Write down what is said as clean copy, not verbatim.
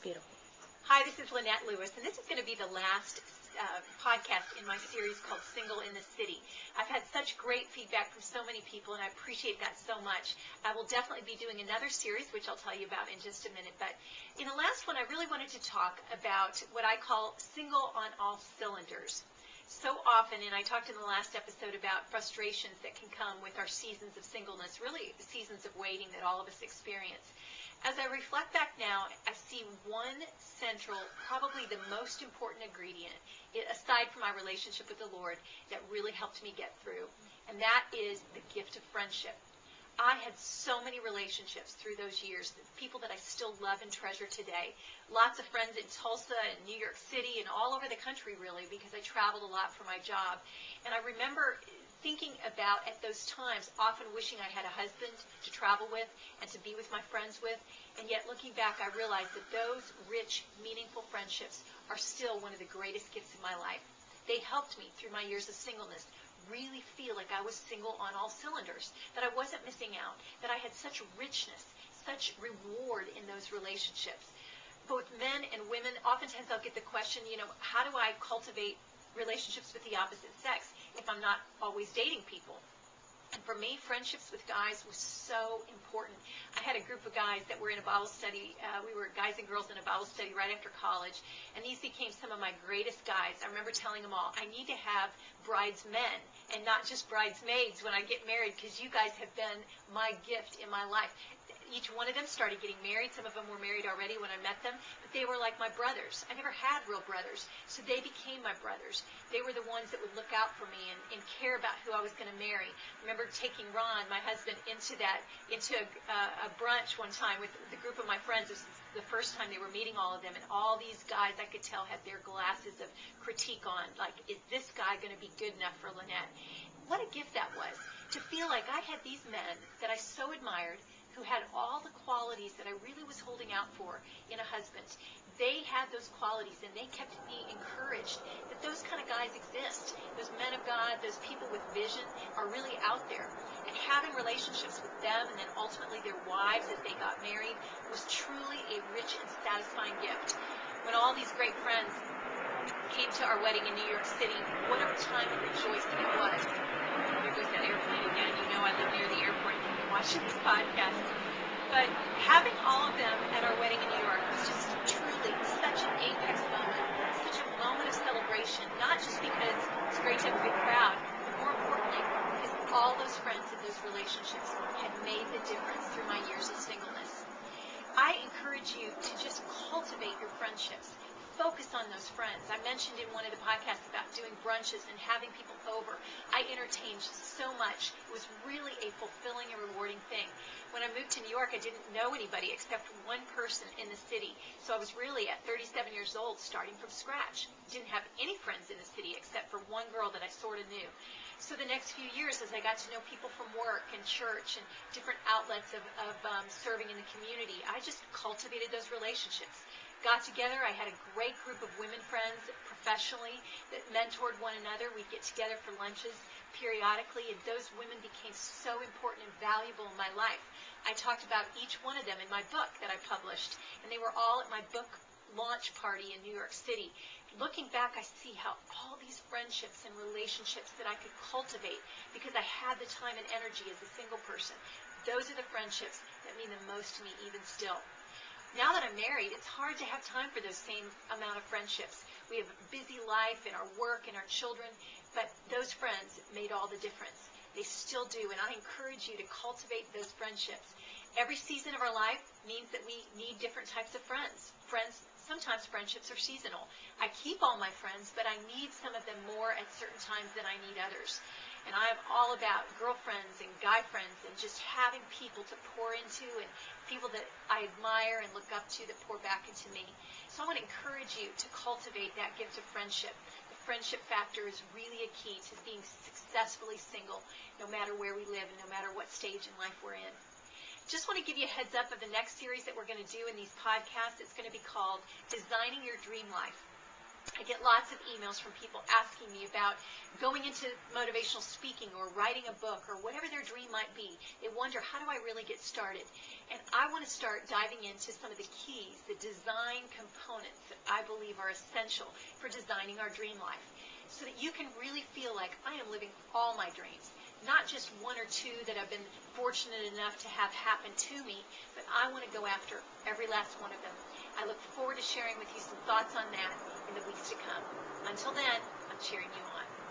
Beautiful. Hi, this is Lynette Lewis, and this is going to be the last podcast in my series called Single in the City. I've had such great feedback from so many people, and I appreciate that so much. I will definitely be doing another series, which I'll tell you about in just a minute. But in the last one, I really wanted to talk about what I call single on all cylinders. So often, and I talked in the last episode about frustrations that can come with our seasons of singleness, really seasons of waiting that all of us experience. As I reflect back now, I see one central, probably the most important ingredient, aside from my relationship with the Lord, that really helped me get through, and that is the gift of friendship. I had so many relationships through those years, people that I still love and treasure today. Lots of friends in Tulsa and New York City and all over the country, really, because I traveled a lot for my job. And I remember thinking about, at those times, often wishing I had a husband to travel with and to be with my friends with. And yet, looking back, I realized that those rich, meaningful friendships are still one of the greatest gifts of my life. They helped me through my years of singleness really feel like I was single on all cylinders, that I wasn't missing out, that I had such richness, such reward in those relationships. Both men and women, oftentimes I'll get the question, how do I cultivate relationships with the opposite sex if I'm not always dating people? And for me, friendships with guys was so important. I had a group of guys that were in a Bible study. We were guys and girls in a Bible study right after college, and these became some of my greatest guys. I remember telling them all, I need to have bridesmen and not just bridesmaids when I get married, because you guys have been my gift in my life. Each one of them started getting married. Some of them were married already when I met them, but they were like my brothers. I never had real brothers, so they became my brothers. They were the ones that would look out for me and care about who I was going to marry. I remember taking Ron, my husband, into a brunch one time with the group of my friends. This was the first time they were meeting all of them, and all these guys I could tell had their glasses of critique on, like, is this guy going to be good enough for Lynette? What a gift that was, to feel like I had these men that I so admired, who had all the qualities that I really was holding out for in a husband. They had those qualities, and they kept me encouraged that those kind of guys exist. Those men of God, those people with vision are really out there. And having relationships with them, and then ultimately their wives as they got married, was truly a rich and satisfying gift. When all these great friends came to our wedding in New York City, what a time of rejoicing it was. There goes that airplane again. You know I live near the airport. Watching this podcast. But having all of them at our wedding in New York was just truly such an apex moment, such a moment of celebration, not just because it's great to have a big crowd, but more importantly, because all those friends and those relationships had made the difference through my years of singleness. I encourage you to just cultivate your friendships. Focus on those friends. I mentioned in one of the podcasts about doing brunches and having people over. I entertained so much. It was really a fulfilling and rewarding thing. When I moved to New York, I didn't know anybody except one person in the city. So I was really, at 37 years old, starting from scratch. Didn't have any friends in the city except for one girl that I sort of knew. So the next few years, as I got to know people from work and church and different outlets of serving in the community, I just cultivated those relationships. Got together. I had a great group of women friends professionally that mentored one another. We'd get together for lunches periodically, and those women became so important and valuable in my life. I talked about each one of them in my book that I published, and they were all at my book launch party in New York City. Looking back, I see how all these friendships and relationships that I could cultivate because I had the time and energy as a single person. Those are the friendships that mean the most to me even still. Now that I'm married, it's hard to have time for those same amount of friendships. We have a busy life and our work and our children, but those friends made all the difference. They still do, and I encourage you to cultivate those friendships. Every season of our life means that we need different types of friends. Sometimes friendships are seasonal. I keep all my friends, but I need some of them more at certain times than I need others. And I'm all about girlfriends and guy friends and just having people to pour into and people that I admire and look up to that pour back into me. So I want to encourage you to cultivate that gift of friendship. The friendship factor is really a key to being successfully single, no matter where we live and no matter what stage in life we're in. Just want to give you a heads up of the next series that we're going to do in these podcasts. It's going to be called Designing Your Dream Life. I get lots of emails from people asking me about going into motivational speaking or writing a book or whatever their dream might be. They wonder, how do I really get started? And I want to start diving into some of the keys, the design components that I believe are essential for designing our dream life, so that you can really feel like I am living all my dreams, not just one or two that I've been fortunate enough to have happen to me, but I want to go after every last one of them. I look forward to sharing with you some thoughts on that in the weeks to come. Until then, I'm cheering you on.